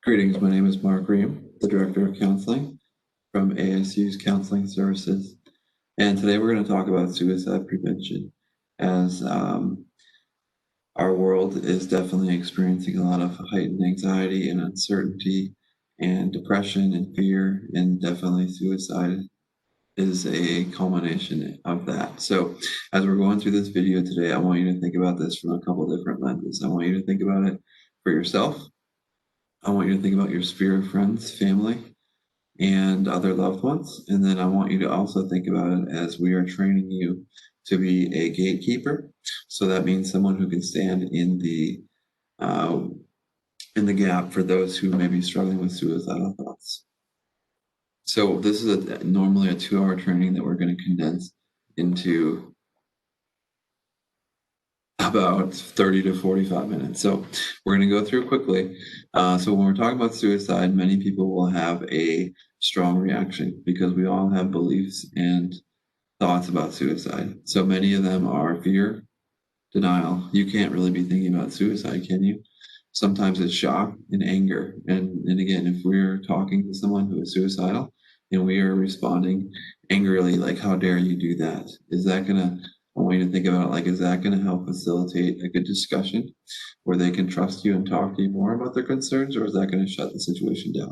Greetings, my name is Mark Ream, the Director of Counseling from ASU's Counseling Services. And today we're going to talk about suicide prevention, as our world is definitely experiencing a lot of heightened anxiety and uncertainty and depression and fear, and definitely suicide is a culmination of that. So as we're going through this video today, I want you to think about this from a couple different lenses. I want you to think about it for yourself. I want you to think about your sphere of friends, family, and other loved ones. And then I want you to also think about it as we are training you to be a gatekeeper. So that means someone who can stand in the gap for those who may be struggling with suicidal thoughts. So this is normally a 2-hour training that we're going to condense into about 30 to 45 minutes. So we're going to go through quickly. So when we're talking about suicide, many people will have a strong reaction because we all have beliefs and thoughts about suicide. So many of them are fear, denial. You can't really be thinking about suicide, can you? Sometimes it's shock and anger. And again, if we're talking to someone who is suicidal and we are responding angrily, like, how dare you do that? Is that going to, I want you to think about it like, is that going to help facilitate a good discussion where they can trust you and talk to you more about their concerns, or is that going to shut the situation down?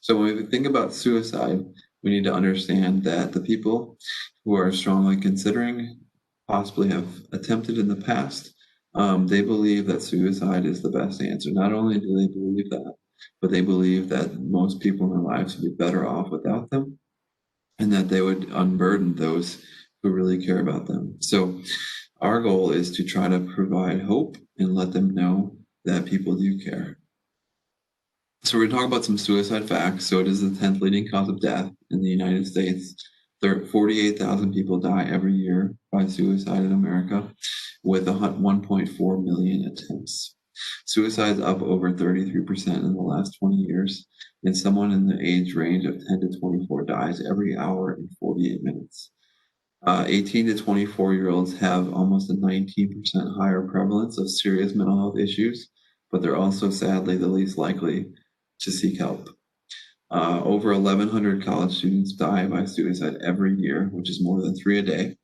So when we think about suicide, we need to understand that the people who are strongly considering, possibly have attempted in the past, they believe that suicide is the best answer. Not only do they believe that, but they believe that most people in their lives would be better off without them, and that they would unburden those who really care about them. So our goal is to try to provide hope and let them know that people do care. So we're going to talk about some suicide facts. So it is the 10th leading cause of death in the United States. 48,000 people die every year by suicide in America, with 1.4 million attempts. Suicide is up over 33% in the last 20 years, and someone in the age range of 10 to 24 dies every hour in 48 minutes. 18 to 24-year-olds have almost a 19% higher prevalence of serious mental health issues, but they're also sadly the least likely to seek help. Over 1,100 college students die by suicide every year, which is more than 3 a day.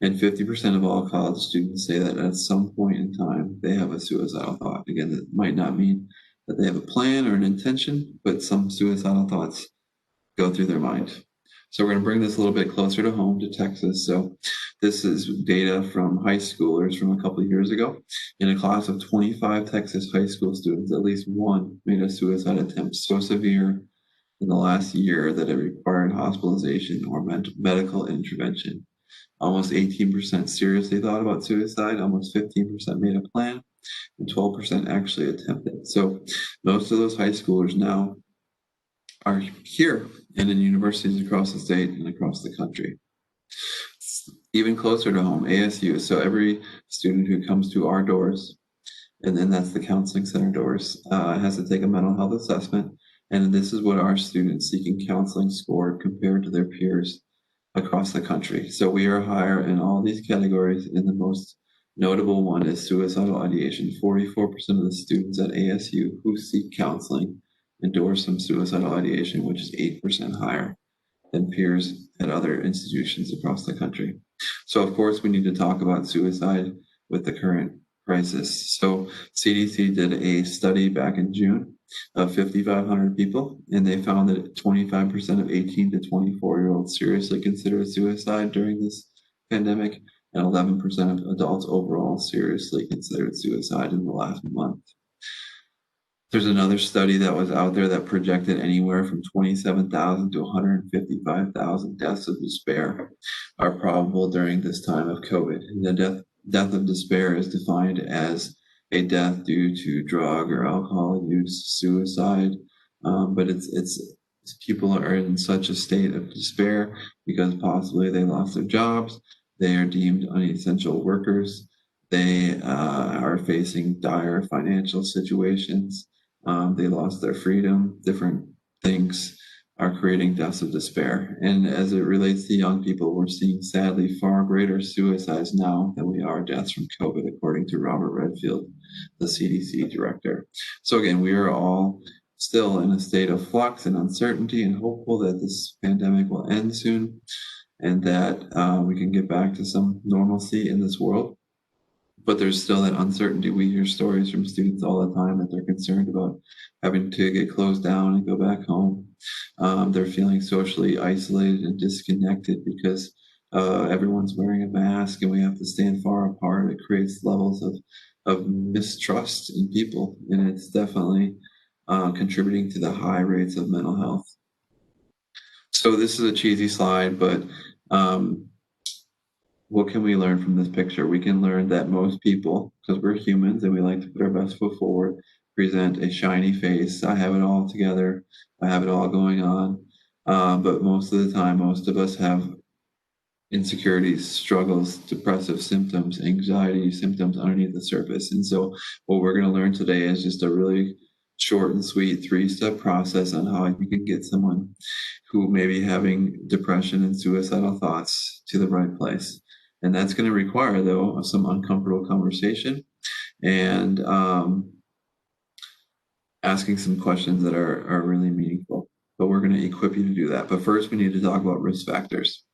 And 50% of all college students say that at some point in time, they have a suicidal thought. Again, that might not mean that they have a plan or an intention, but some suicidal thoughts go through their mind. So we're going to bring this a little bit closer to home, to Texas. So this is data from high schoolers from a couple of years ago. In a class of 25 Texas high school students, at least one made a suicide attempt so severe in the last year that it required hospitalization or medical intervention. Almost 18% seriously thought about suicide, almost 15% made a plan, and 12% actually attempted. So most of those high schoolers now are here and in universities across the state and across the country. Even closer to home, ASU. So every student who comes to our doors, and then that's the counseling center doors, has to take a mental health assessment. And this is what our students seeking counseling score compared to their peers across the country. So we are higher in all these categories, and the most notable one is suicidal ideation. 44% of the students at ASU who seek counseling endorse some suicidal ideation, which is 8% higher than peers at other institutions across the country. So of course we need to talk about suicide with the current crisis. So CDC did a study back in June of 5,500 people, and they found that 25% of 18 to 24-year-olds seriously considered suicide during this pandemic, and 11% of adults overall seriously considered suicide in the last month. There's another study that was out there that projected anywhere from 27,000 to 155,000 deaths of despair are probable during this time of COVID. And the death of despair is defined as a death due to drug or alcohol use, suicide, but it's people are in such a state of despair because possibly they lost their jobs, they are deemed unessential workers, they are facing dire financial situations, they lost their freedom. Different things are creating deaths of despair. And as it relates to young people, we're seeing sadly far greater suicides now than we are deaths from COVID, according to Robert Redfield, the CDC director. So again, we are all still in a state of flux and uncertainty and hopeful that this pandemic will end soon and that we can get back to some normalcy in this world. But there's still that uncertainty. We hear stories from students all the time that they're concerned about having to get closed down and go back home. They're feeling socially isolated and disconnected because everyone's wearing a mask and we have to stand far apart. It creates levels of mistrust in people, and it's definitely contributing to the high rates of mental health. So this is a cheesy slide, but what can we learn from this picture? We can learn that most people, because we're humans and we like to put our best foot forward, present a shiny face. I have it all together. I have it all going on. But most of the time, most of us have insecurities, struggles, depressive symptoms, anxiety symptoms underneath the surface. And so what we're going to learn today is just a really short and sweet 3-step process on how you can get someone who may be having depression and suicidal thoughts to the right place. And that's going to require, though, some uncomfortable conversation and asking some questions that are really meaningful. But we're going to equip you to do that. But first, we need to talk about risk factors.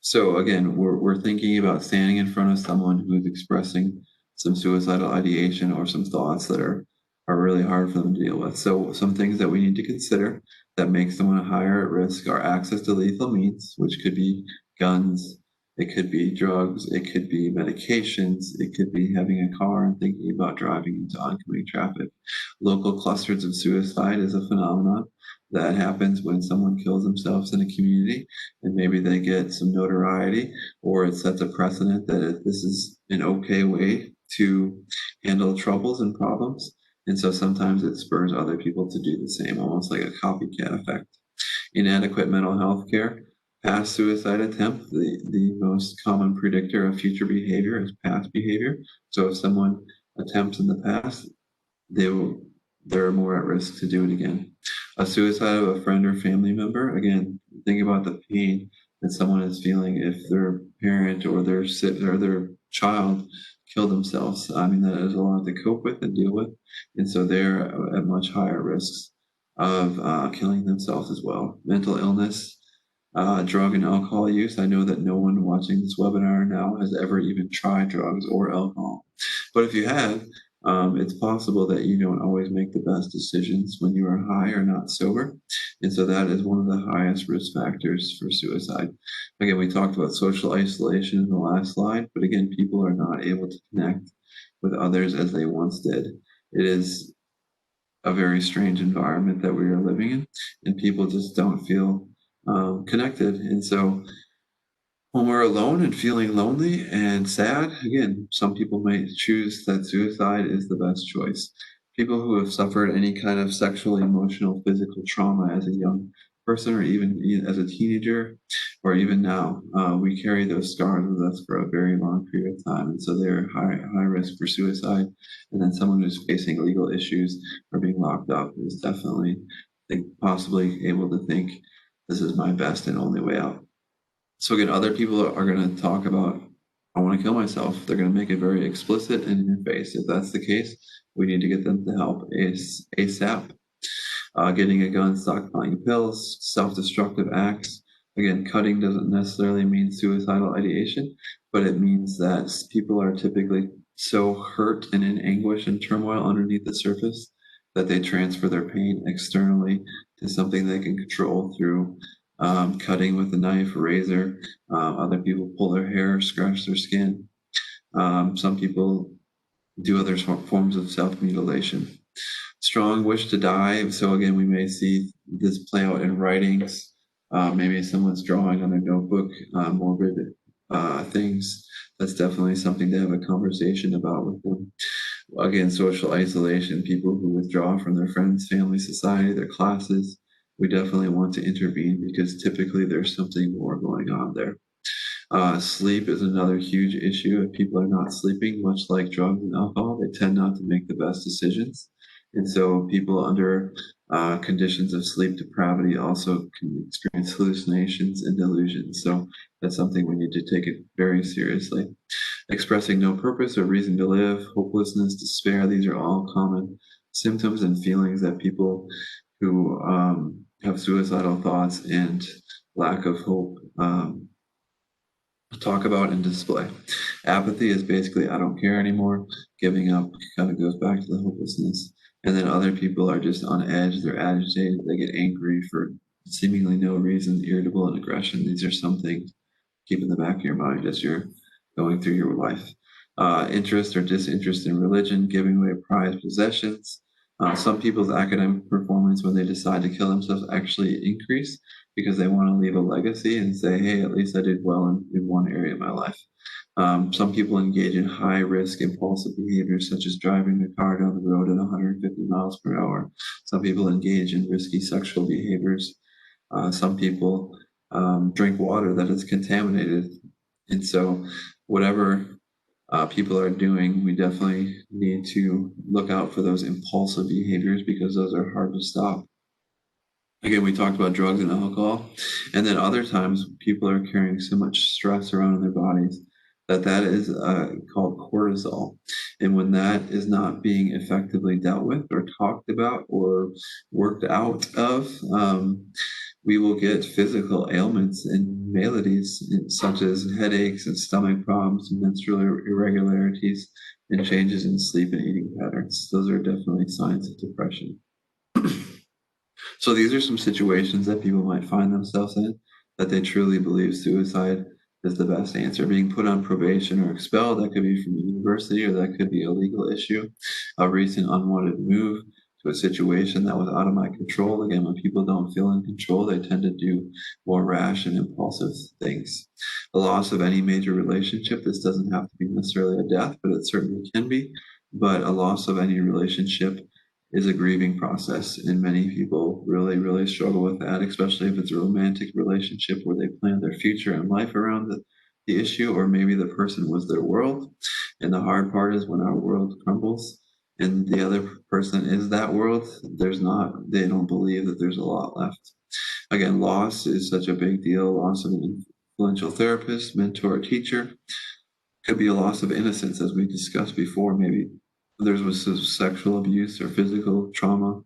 So again, we're thinking about standing in front of someone who's expressing some suicidal ideation or some thoughts that are really hard for them to deal with. So some things that we need to consider that make someone higher at risk are access to lethal means, which could be guns, it could be drugs, it could be medications, it could be having a car and thinking about driving into oncoming traffic. Local clusters of suicide is a phenomenon that happens when someone kills themselves in a community and maybe they get some notoriety, or it sets a precedent that this is an okay way to handle troubles and problems. And so sometimes it spurs other people to do the same, almost like a copycat effect. Inadequate mental health care. Past suicide attempt, the most common predictor of future behavior is past behavior. So if someone attempts in the past, they're more at risk to do it again. A suicide of a friend or family member, again, think about the pain that someone is feeling if their parent or their child killed themselves. I mean, that is a lot to cope with and deal with. And so they're at much higher risks of killing themselves as well. Mental illness, drug and alcohol use. I know that no one watching this webinar now has ever even tried drugs or alcohol. But if you have, it's possible that you don't always make the best decisions when you are high or not sober. And so that is one of the highest risk factors for suicide. Again, we talked about social isolation in the last slide, but again, people are not able to connect with others as they once did. It is a very strange environment that we are living in, and people just don't feel connected. And so when we're alone and feeling lonely and sad, again, some people may choose that suicide is the best choice. People who have suffered any kind of sexual, emotional, physical trauma as a young person, or even as a teenager, or even now, we carry those scars with us for a very long period of time. And so they're high risk for suicide. And then someone who's facing legal issues or being locked up is definitely possibly able to think, this is my best and only way out. So again, other people are going to talk about, I want to kill myself. They're going to make it very explicit and in your face. If that's the case, we need to get them to help ASAP. Getting a gun, stockpiling pills, self-destructive acts. Again, cutting doesn't necessarily mean suicidal ideation, but it means that people are typically so hurt and in anguish and turmoil underneath the surface that they transfer their pain externally to something they can control through cutting with a knife, a razor. Other people pull their hair, scratch their skin. Some people do other forms of self-mutilation. Strong wish to die. So again, we may see this play out in writings. Maybe someone's drawing on their notebook, morbid things. That's definitely something to have a conversation about with them. Again, social isolation, people who withdraw from their friends, family, society, their classes. We definitely want to intervene because typically there's something more going on there. Sleep is another huge issue. If people are not sleeping, much like drugs and alcohol, they tend not to make the best decisions. And so people under conditions of sleep depravity also can experience hallucinations and delusions. So that's something we need to take it very seriously. Expressing no purpose or reason to live, hopelessness, despair, these are all common symptoms and feelings that people who have suicidal thoughts and lack of hope talk about and display. Apathy is basically, I don't care anymore. Giving up kind of goes back to the hopelessness. And then other people are just on edge. They're agitated. They get angry for seemingly no reason, irritable and aggression. These are some things keep in the back of your mind as you're going through your life. Interest or disinterest in religion, giving away prized possessions. Some people's academic performance when they decide to kill themselves actually increase because they want to leave a legacy and say, hey, at least I did well in one area of my life. Some people engage in high risk impulsive behaviors such as driving their car down the road at 150 miles per hour. Some people engage in risky sexual behaviors. Some people drink water that is contaminated. And so, whatever people are doing, we definitely need to look out for those impulsive behaviors because those are hard to stop. Again, we talked about drugs and alcohol, and then other times people are carrying so much stress around in their bodies that is called cortisol. And when that is not being effectively dealt with or talked about or worked out of, we will get physical ailments and maladies such as headaches and stomach problems, menstrual irregularities, and changes in sleep and eating patterns. Those are definitely signs of depression. So these are some situations that people might find themselves in that they truly believe suicide is the best answer. Being put on probation or expelled, that could be from the university or that could be a legal issue. A recent unwanted move to a situation that was out of my control. Again, when people don't feel in control, they tend to do more rash and impulsive things. The loss of any major relationship, this doesn't have to be necessarily a death, but it certainly can be. But a loss of any relationship is a grieving process, and many people really, really struggle with that, especially if it's a romantic relationship where they plan their future and life around the issue, or maybe the person was their world. And the hard part is when our world crumbles and the other person is that world, they don't believe that there's a lot left. Again, loss is such a big deal. Loss of an influential therapist, mentor, teacher could be a loss of innocence, as we discussed before. Maybe there was some sexual abuse or physical trauma.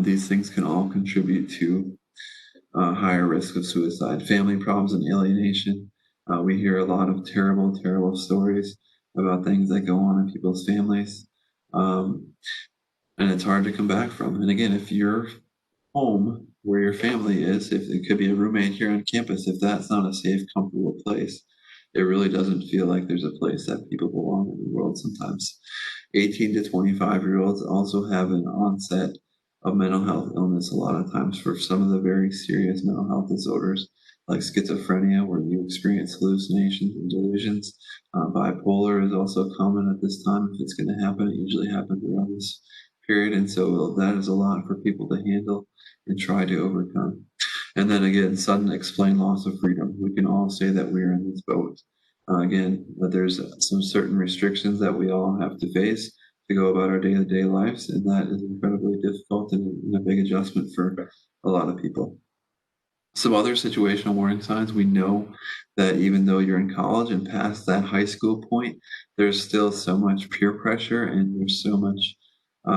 These things can all contribute to higher risk of suicide. Family problems and alienation. We hear a lot of terrible, terrible stories about things that go on in people's families. And it's hard to come back from. And again, if your home where your family is, if it could be a roommate here on campus, if that's not a safe, comfortable place, it really doesn't feel like there's a place that people belong in the world sometimes. 18 to 25-year-olds also have an onset of mental health illness a lot of times for some of the very serious mental health disorders like schizophrenia, where you experience hallucinations and delusions. Bipolar is also common at this time. If it's going to happen, it usually happens around this period. And so that is a lot for people to handle and try to overcome. And then again, sudden explained loss of freedom. We can all say that we're in this boat. Again, but there's some certain restrictions that we all have to face to go about our day-to-day lives, and that is incredibly difficult and a big adjustment for a lot of people. Some other situational warning signs, we know that even though you're in college and past that high school point, there's still so much peer pressure and there's so much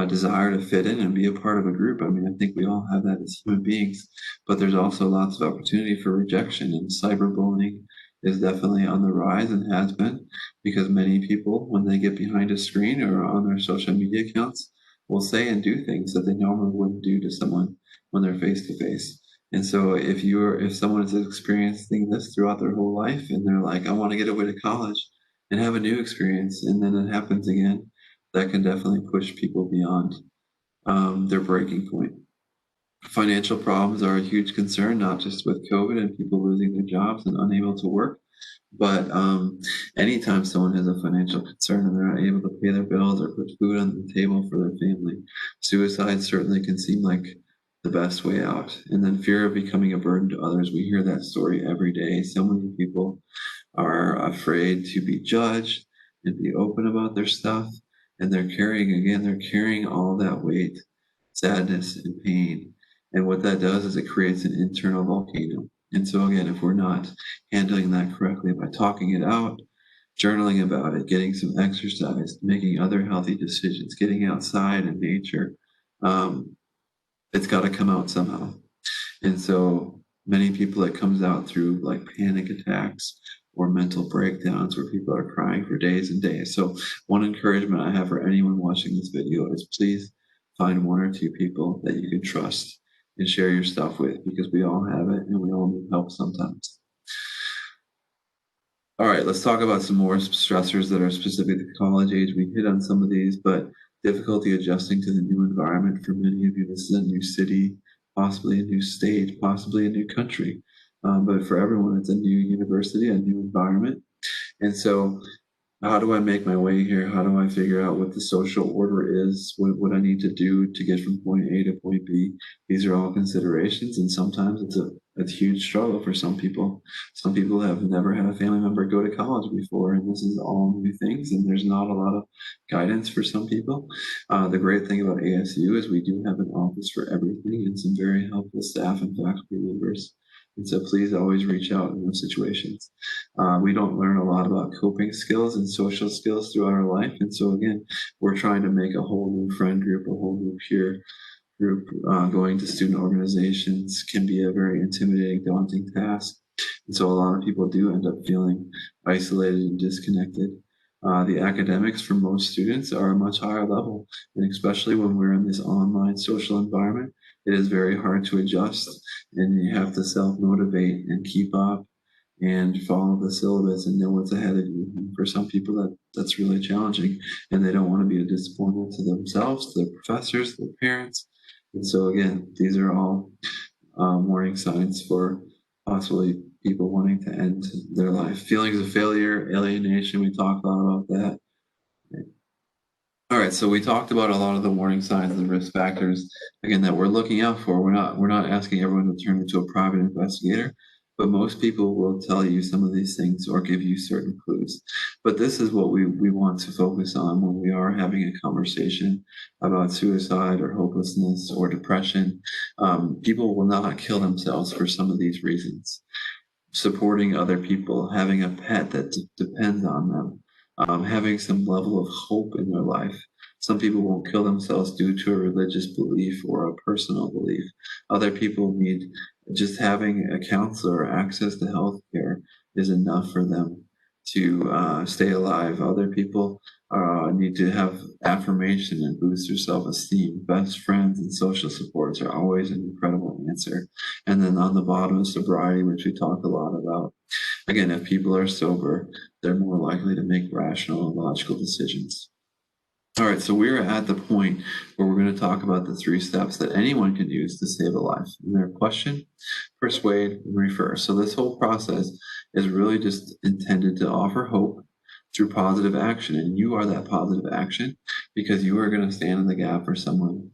desire to fit in and be a part of a group. I mean, I think we all have that as human beings, but there's also lots of opportunity for rejection, and cyberbullying is definitely on the rise and has been, because many people, when they get behind a screen or on their social media accounts, will say and do things that they normally wouldn't do to someone when they're face to face. And so if someone is experiencing this throughout their whole life and they're like, I want to get away to college and have a new experience, and then it happens again, that can definitely push people beyond their breaking point. Financial problems are a huge concern, not just with COVID and people losing their jobs and unable to work, but anytime someone has a financial concern and they're not able to pay their bills or put food on the table for their family, suicide certainly can seem like the best way out. And then fear of becoming a burden to others. We hear that story every day. So many people are afraid to be judged and be open about their stuff. And they're carrying all that weight, sadness, and pain. And what that does is it creates an internal volcano. And so again, if we're not handling that correctly by talking it out, journaling about it, getting some exercise, making other healthy decisions, getting outside in nature, It's got to come out somehow. And so many people, it comes out through like panic attacks or mental breakdowns where people are crying for days and days. So one encouragement I have for anyone watching this video is please find one or two people that you can trust and share your stuff with, because we all have it and we all need help sometimes. All right, let's talk about some more stressors that are specific to college age. We hit on some of these, but difficulty adjusting to the new environment for many of you. This is a new city, possibly a new state, possibly a new country. But for everyone, it's a new university, a new environment. And so how do I make my way here? How do I figure out what the social order is? What I need to do to get from point A to point B? These are all considerations, and sometimes it's a huge struggle for some people. Some people have never had a family member go to college before, and this is all new things, and there's not a lot of guidance for some people. The great thing about ASU is we do have an office for everything and some very helpful staff and faculty members. And so please always reach out in those situations. We don't learn a lot about coping skills and social skills throughout our life. And so again, we're trying to make a whole new friend group, a whole new peer group. Going to student organizations can be a very intimidating, daunting task. And so a lot of people do end up feeling isolated and disconnected. The academics for most students are a much higher level, and especially when we're in this online social environment, it is very hard to adjust, and you have to self-motivate and keep up and follow the syllabus and know what's ahead of you. And for some people, that's really challenging, and they don't want to be a disappointment to themselves, to their professors, their parents. And so again, these are all warning signs for possibly people wanting to end their life. Feelings of failure, alienation, we talked a lot about that. All right, so we talked about a lot of the warning signs and risk factors, again, that we're looking out for. We're not asking everyone to turn into a private investigator, but most people will tell you some of these things or give you certain clues. But this is what we want to focus on when we are having a conversation about suicide or hopelessness or depression. People will not kill themselves for some of these reasons. Supporting other people, having a pet that depends on them, having some level of hope in their life. Some people won't kill themselves due to a religious belief or a personal belief. Other people need just having a counselor or access to health care is enough for them to stay alive. Other people need to have affirmation and boost their self-esteem. Best friends and social supports are always an incredible answer. And then on the bottom is sobriety, which we talked a lot about. Again, if people are sober, they're more likely to make rational and logical decisions. All right, so we're at the point where we're going to talk about the 3 steps that anyone can use to save a life. And they're question, persuade, and refer. So this whole process is really just intended to offer hope through positive action. And you are that positive action because you are going to stand in the gap for someone,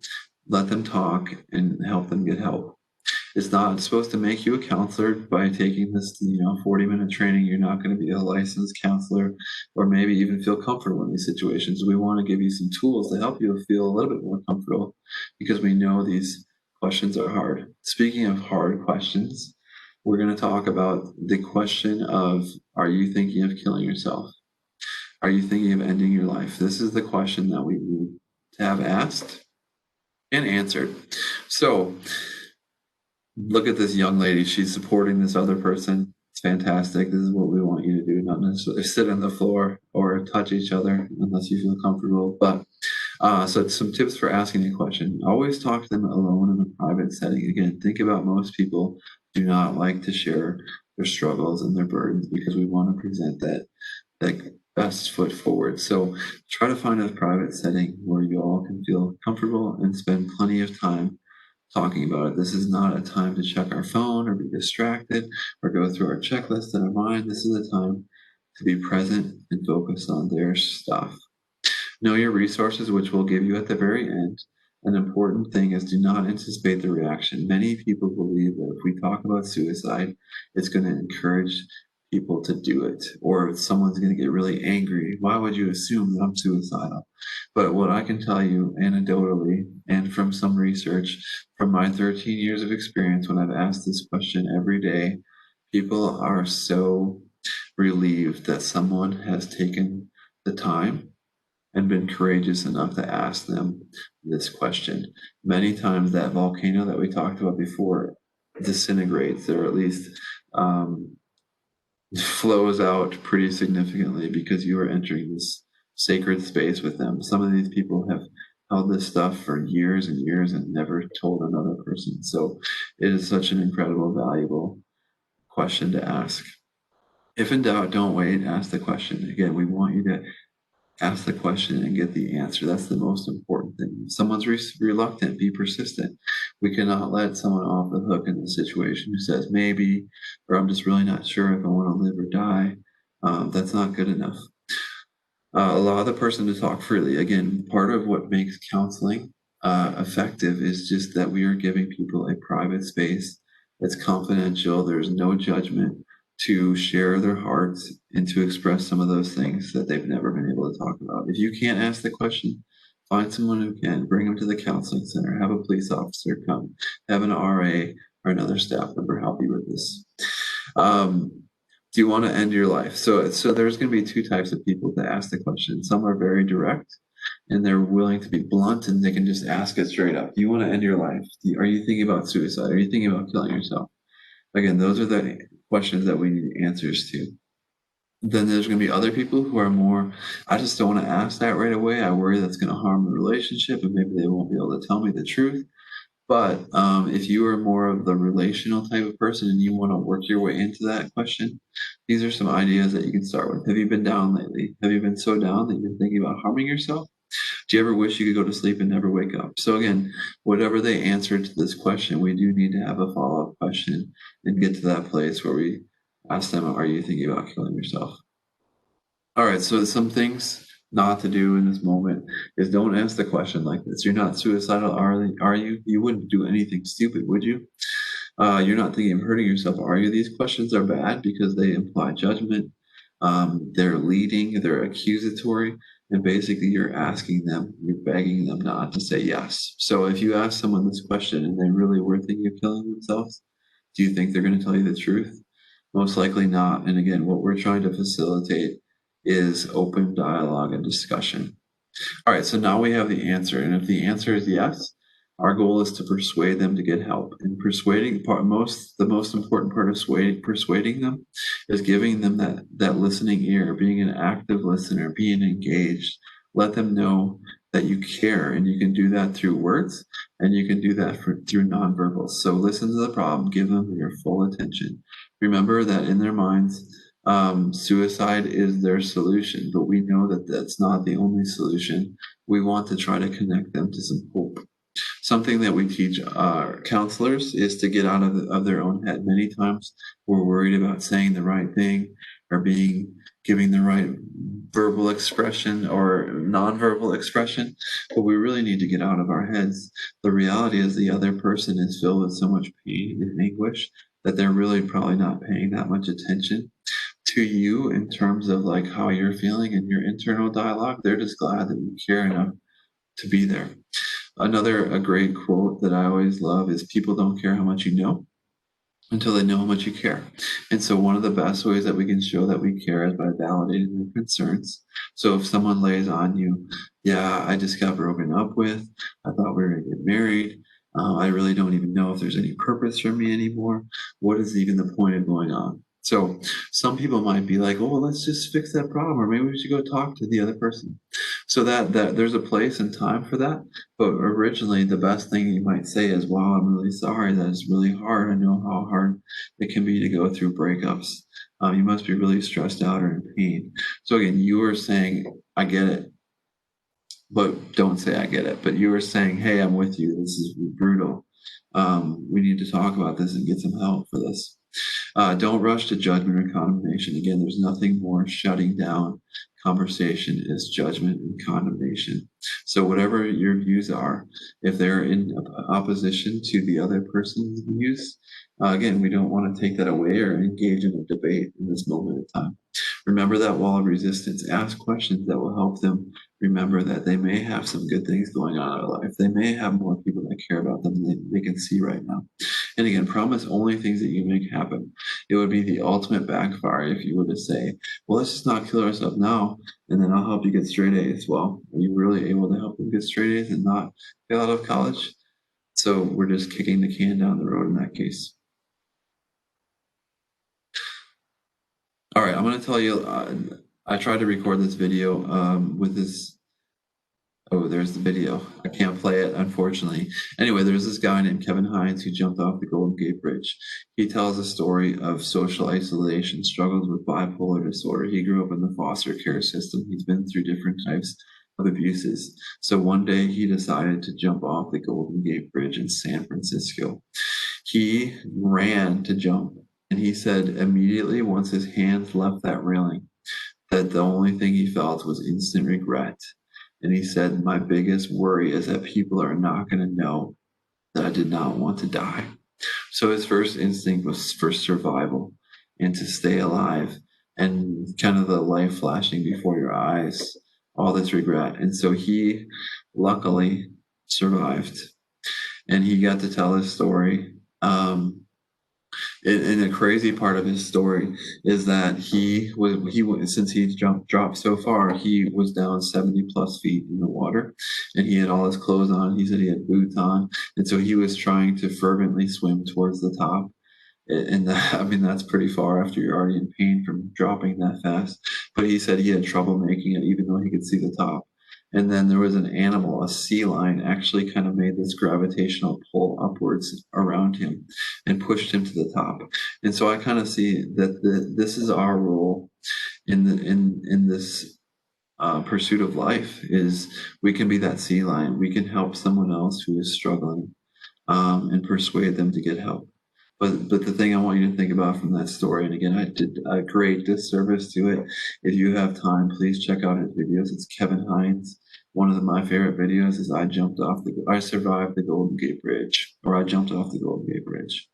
let them talk, and help them get help. It's not supposed to make you a counselor by taking this, 40-minute training. You're not going to be a licensed counselor or maybe even feel comfortable in these situations. We want to give you some tools to help you feel a little bit more comfortable because we know these questions are hard. Speaking of hard questions, we're going to talk about the question of, are you thinking of killing yourself? Are you thinking of ending your life? This is the question that we need to have asked and answered. So, look at this young lady. She's supporting this other person. It's fantastic. This is what we want you to do, not necessarily sit on the floor or touch each other unless you feel comfortable. But so some tips for asking a question. Always talk to them alone in a private setting. Again, think about most people do not like to share their struggles and their burdens because we want to present that best foot forward. So try to find a private setting where you all can feel comfortable and spend plenty of time talking about it. This is not a time to check our phone or be distracted or go through our checklist in our mind. This is a time to be present and focus on their stuff. Know your resources, which we'll give you at the very end. An important thing is do not anticipate the reaction. Many people believe that if we talk about suicide, it's going to encourage people to do it, or someone's going to get really angry. Why would you assume that I'm suicidal? But what I can tell you anecdotally and from some research from my 13 years of experience when I've asked this question every day, people are so relieved that someone has taken the time and been courageous enough to ask them this question. Many times that volcano that we talked about before disintegrates, or at least flows out pretty significantly, because you are entering this sacred space with them. Some of these people have held this stuff for years and years and never told another person. So it is such an incredible, valuable question to ask. If in doubt, don't wait, ask the question. Again, we want you to ask the question and get the answer. That's the most important thing. If someone's reluctant, be persistent. We cannot let someone off the hook in this situation who says maybe, or I'm just really not sure if I want to live or die. That's not good enough. Allow the person to talk freely. Again, part of what makes counseling effective is just that we are giving people a private space that's confidential. There's no judgment, to share their hearts and to express some of those things that they've never been able to talk about. If you can't ask the question, find someone who can. Bring them to the counseling center. Have a police officer come. Have an RA or another staff member help you with this. Do you want to end your life? So there's going to be two types of people to ask the question. Some are very direct and they're willing to be blunt and they can just ask it straight up. Do you want to end your life? Are you thinking about suicide? Are you thinking about killing yourself? Again, those are the questions that we need answers to. Then there's going to be other people who are more, I just don't want to ask that right away. I worry that's going to harm the relationship and maybe they won't be able to tell me the truth. But if you are more of the relational type of person and you want to work your way into that question, these are some ideas that you can start with. Have you been down lately? Have you been so down that you're thinking about harming yourself? Do you ever wish you could go to sleep and never wake up? So again, whatever they answer to this question, we do need to have a follow-up question and get to that place where we ask them, are you thinking about killing yourself? All right, so some things not to do in this moment is don't ask the question like this. You're not suicidal, are you? You wouldn't do anything stupid, would you? You're not thinking of hurting yourself, are you? These questions are bad because they imply judgment. They're leading, they're accusatory, and basically you're asking them, you're begging them not to say yes. So if you ask someone this question and they really were thinking of killing themselves, do you think they're going to tell you the truth? Most likely not. And again, what we're trying to facilitate is open dialogue and discussion. All right, so now we have the answer. And if the answer is yes, our goal is to persuade them to get help. And persuading the most important part of persuading them is giving them that listening ear, being an active listener, being engaged. Let them know that you care, and you can do that through words, and you can do that through nonverbal. So listen to the problem, give them your full attention. Remember that in their minds, suicide is their solution, but we know that that's not the only solution. We want to try to connect them to some hope. Something that we teach our counselors is to get out of their own head. Many times we're worried about saying the right thing or giving the right verbal expression or nonverbal expression, but we really need to get out of our heads. The reality is the other person is filled with so much pain and anguish that they're really probably not paying that much attention to you in terms of like how you're feeling and your internal dialogue. They're just glad that you care enough to be there. A great quote that I always love is people don't care how much you know until they know how much you care. And so one of the best ways that we can show that we care is by validating their concerns. So if someone lays on you, yeah, I just got broken up with, I thought we were going to get married, I really don't even know if there's any purpose for me anymore. What is even the point of going on? So some people might be like, oh, well, let's just fix that problem, or maybe we should go talk to the other person. So that there's a place and time for that. But originally, the best thing you might say is, wow, I'm really sorry. That is really hard. I know how hard it can be to go through breakups. You must be really stressed out or in pain. So again, you are saying, I get it, but don't say I get it. But you are saying, hey, I'm with you. This is brutal. We need to talk about this and get some help for this. Don't rush to judgment or condemnation. Again, there's nothing more shutting down conversation is judgment and condemnation. So whatever your views are, if they're in opposition to the other person's views, again, we don't want to take that away or engage in a debate in this moment of time. Remember that wall of resistance. Ask questions that will help them remember that they may have some good things going on in their life. They may have more people that care about them than they can see right now. And again, promise only things that you make happen. It would be the ultimate backfire if you were to say, well, let's just not kill ourselves now. now, and then I'll help you get straight A's. Well, are you really able to help them get straight A's and not fail out of college? So we're just kicking the can down the road in that case. All right, I'm going to tell you, I tried to record this video with this. Oh, there's the video. I can't play it, unfortunately. Anyway, there's this guy named Kevin Hines who jumped off the Golden Gate Bridge. He tells a story of social isolation, struggles with bipolar disorder. He grew up in the foster care system. He's been through different types of abuses. So one day he decided to jump off the Golden Gate Bridge in San Francisco. He ran to jump, and he said immediately once his hands left that railing, that the only thing he felt was instant regret. And he said, my biggest worry is that people are not going to know that I did not want to die. So his first instinct was for survival and to stay alive, and kind of the life flashing before your eyes, all this regret. And so he luckily survived, and he got to tell his story. And the crazy part of his story is that he was since he dropped so far, he was down 70 plus feet in the water, and he had all his clothes on. He said he had boots on, and so he was trying to fervently swim towards the top. And I mean, that's pretty far after you're already in pain from dropping that fast. But he said he had trouble making it, even though he could see the top. And then there was an animal, a sea lion, actually kind of made this gravitational pull upwards around him and pushed him to the top. And so I kind of see that this is our role in this pursuit of life, is we can be that sea lion. We can help someone else who is struggling, and persuade them to get help. But the thing I want you to think about from that story, and again, I did a great disservice to it. If you have time, please check out his videos. It's Kevin Hines. One of my favorite videos is I survived the Golden Gate Bridge, or I jumped off the Golden Gate Bridge.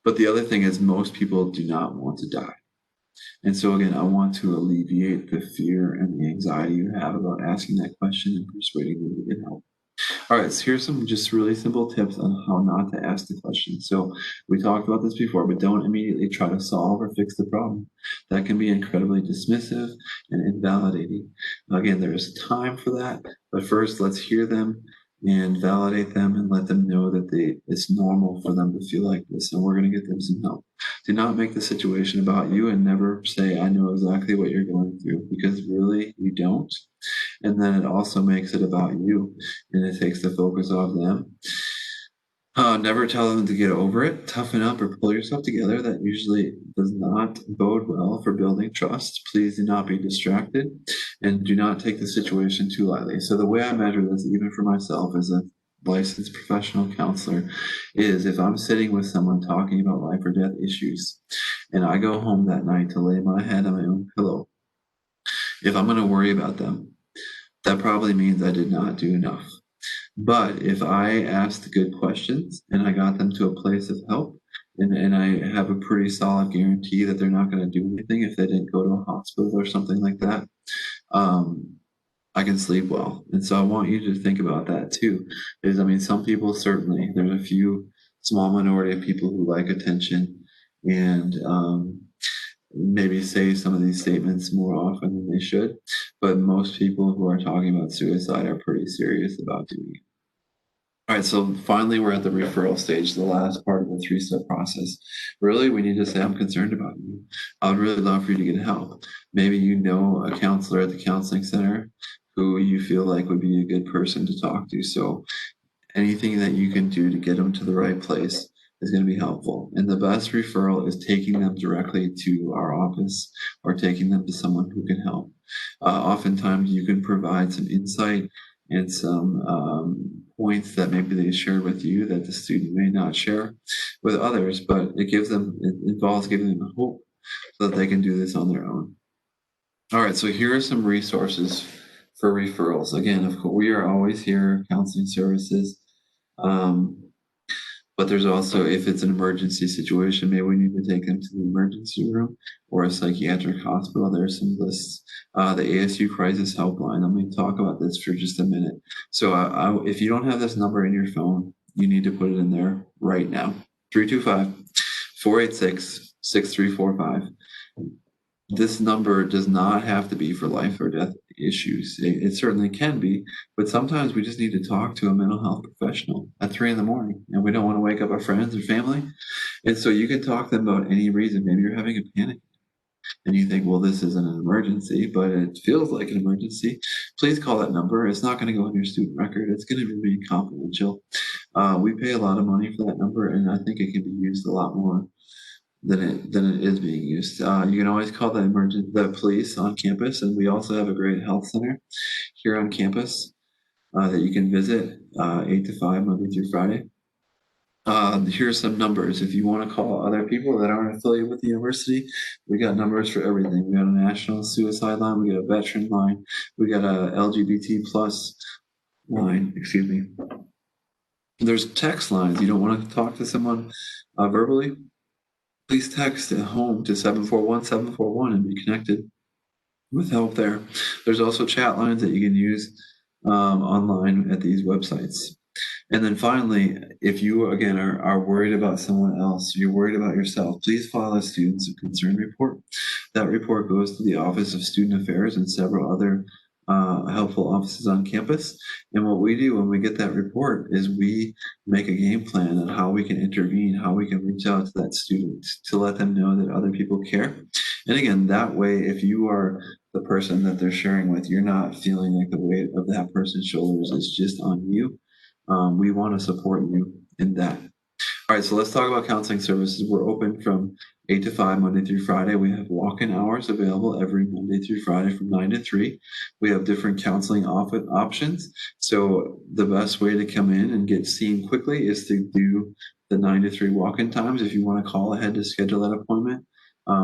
But the other thing is, most people do not want to die. And so again, I want to alleviate the fear and the anxiety you have about asking that question and persuading them to get help. All right, so here's some just really simple tips on how not to ask the question. So we talked about this before, but don't immediately try to solve or fix the problem. That can be incredibly dismissive and invalidating. Again, there is time for that, but first let's hear them and validate them and let them know that it's normal for them to feel like this, and we're going to get them some help. Do not make the situation about you, and never say, I know exactly what you're going through, because really you don't. And then it also makes it about you, and it takes the focus off them. Never tell them to get over it, toughen up, or pull yourself together. That usually does not bode well for building trust. Please do not be distracted, and do not take the situation too lightly. So the way I measure this, even for myself as a licensed professional counselor, is if I'm sitting with someone talking about life or death issues, and I go home that night to lay my head on my own pillow, if I'm going to worry about them, that probably means I did not do enough. But if I asked good questions and I got them to a place of help, and I have a pretty solid guarantee that they're not going to do anything if they didn't go to a hospital or something like that, I can sleep well. And so I want you to think about that too. I mean, some people, certainly, there's a few small minority of people who like attention and maybe say some of these statements more often than they should. But most people who are talking about suicide are pretty serious about doing it. All right, so finally, we're at the referral stage, the last part of the three-step process. Really, we need to say, I'm concerned about you. I would really love for you to get help. Maybe you know a counselor at the counseling center who you feel like would be a good person to talk to. So anything that you can do to get them to the right place is going to be helpful. And the best referral is taking them directly to our office or taking them to someone who can help. Oftentimes, you can provide some insight and some points that maybe they shared with you that the student may not share with others, but it involves giving them hope so that they can do this on their own. All right, so here are some resources for referrals. Again, of course, we are always here, counseling services. But there's also, if it's an emergency situation, maybe we need to take them to the emergency room or a psychiatric hospital. There's some lists. The ASU crisis helpline. I'm going to talk about this for just a minute. So if you don't have this number in your phone, you need to put it in there right now. 325-486-6345. This number does not have to be for life or death issues. It certainly can be, but sometimes we just need to talk to a mental health professional at 3 a.m, and we don't want to wake up our friends or family. And so you can talk to them about any reason. Maybe you're having a panic and you think, well, this isn't an emergency, but it feels like an emergency. Please call that number. It's not going to go in your student record. It's going to remain confidential. We pay a lot of money for that number, and I think it can be used a lot more than it is being used. You can always call the police on campus, and we also have a great health center here on campus that you can visit 8 to 5 Monday through Friday. Here's some numbers. If you want to call other people that aren't affiliated with the university, we got numbers for everything. We got a national suicide line, we got a veteran line, we got a LGBT plus line, excuse me. There's text lines. You don't want to talk to someone verbally? Please text at home to 741-741 and be connected with help there. There's also chat lines that you can use online at these websites. And then finally, if you, again, are worried about someone else, you're worried about yourself, please file a Students of Concern report. That report goes to the Office of Student Affairs and several other helpful offices on campus. And what we do when we get that report is we make a game plan on how we can intervene, how we can reach out to that student to let them know that other people care. And again, that way, if you are the person that they're sharing with, you're not feeling like the weight of that person's shoulders is just on you. We want to support you in that. All right, so let's talk about counseling services. We're open from 8 to 5, Monday through Friday. We have walk-in hours available every Monday through Friday from 9 to 3. We have different counseling options. So the best way to come in and get seen quickly is to do the 9 to 3 walk-in times. If you want to call ahead to schedule that appointment,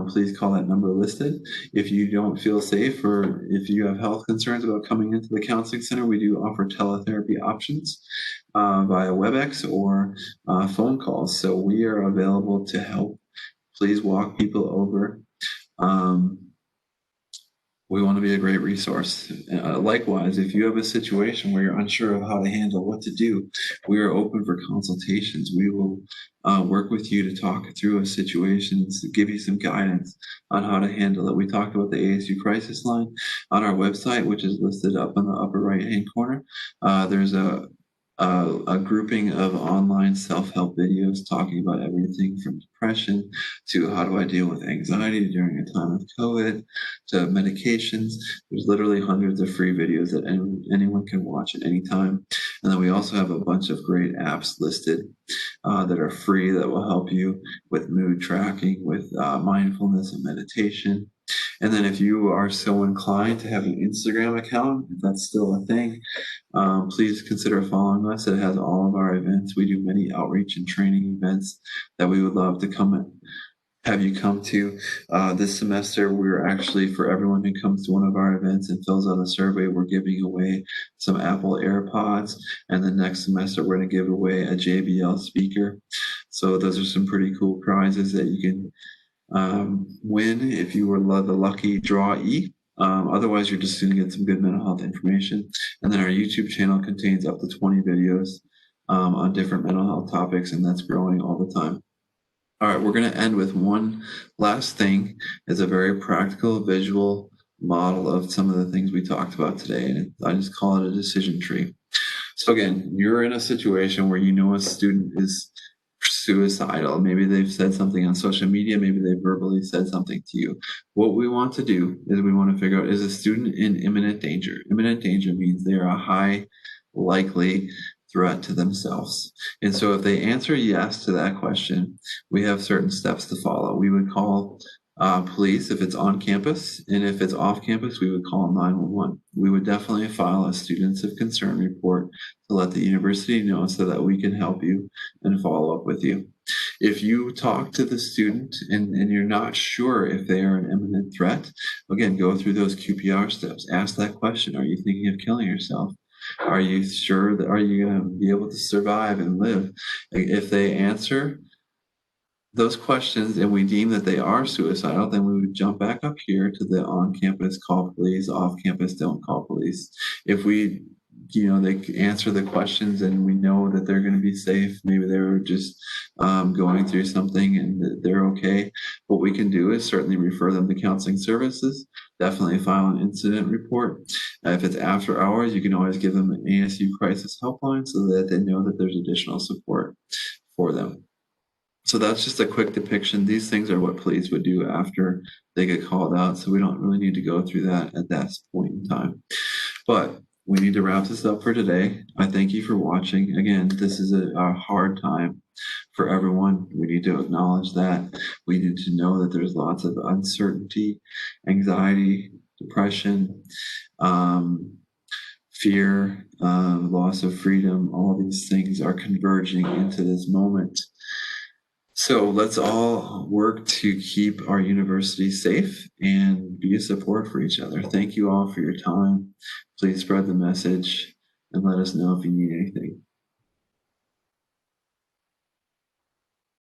please call that number listed. If you don't feel safe or if you have health concerns about coming into the counseling center, we do offer teletherapy options via WebEx or phone calls. So we are available to help. Please walk people over. We want to be a great resource. Likewise, if you have a situation where you're unsure of how to handle what to do, we are open for consultations. We will work with you to talk through a situation, to give you some guidance on how to handle it. We talked about the ASU crisis line on our website, which is listed up in the upper right-hand corner. There's a grouping of online self-help videos talking about everything from depression to how do I deal with anxiety during a time of COVID to medications. There's literally hundreds of free videos that anyone can watch at any time. And then we also have a bunch of great apps listed that are free that will help you with mood tracking, with mindfulness and meditation. And then if you are so inclined to have an Instagram account, if that's still a thing, please consider following us. It has all of our events. We do many outreach and training events that we would love to have you come to. This semester, we're actually, for everyone who comes to one of our events and fills out a survey, we're giving away some Apple AirPods. And the next semester, we're going to give away a JBL speaker. So those are some pretty cool prizes that you can win if you were the lucky drawee. Otherwise, you're just going to get some good mental health information. And then our YouTube channel contains up to 20 videos on different mental health topics, and that's growing all the time. All right, we're going to end with one last thing. It's a very practical visual model of some of the things we talked about today, and I just call it a decision tree. So again, you're in a situation where you know a student is suicidal. Maybe they've said something on social media. Maybe they verbally said something to you. What we want to do is we want to figure out, is a student in imminent danger? Imminent danger means they are a high likely threat to themselves. And so if they answer yes to that question, we have certain steps to follow. We would call police if it's on campus, and if it's off campus, we would call 911. We would definitely file a Students of Concern report to let the university know so that we can help you and follow up with you. If you talk to the student and you're not sure if they are an imminent threat, again, go through those QPR steps. Ask that question. Are you thinking of killing yourself? Are you sure that are you going to be able to survive and live? If they answer those questions and we deem that they are suicidal, then we would jump back up here to the on-campus call police, off-campus don't call police. If we they answer the questions and we know that they're going to be safe. Maybe they were just going through something and they're okay. What we can do is certainly refer them to counseling services, definitely file an incident report. If it's after hours, you can always give them an ASU crisis helpline so that they know that there's additional support for them. So that's just a quick depiction. These things are what police would do after they get called out. So we don't really need to go through that at that point in time. But we need to wrap this up for today. I thank you for watching. Again, this is a hard time for everyone. We need to acknowledge that. We need to know that there's lots of uncertainty, anxiety, depression, fear, loss of freedom. All these things are converging into this moment. So let's all work to keep our university safe and be a support for each other. Thank you all for your time. Please spread the message and let us know if you need anything.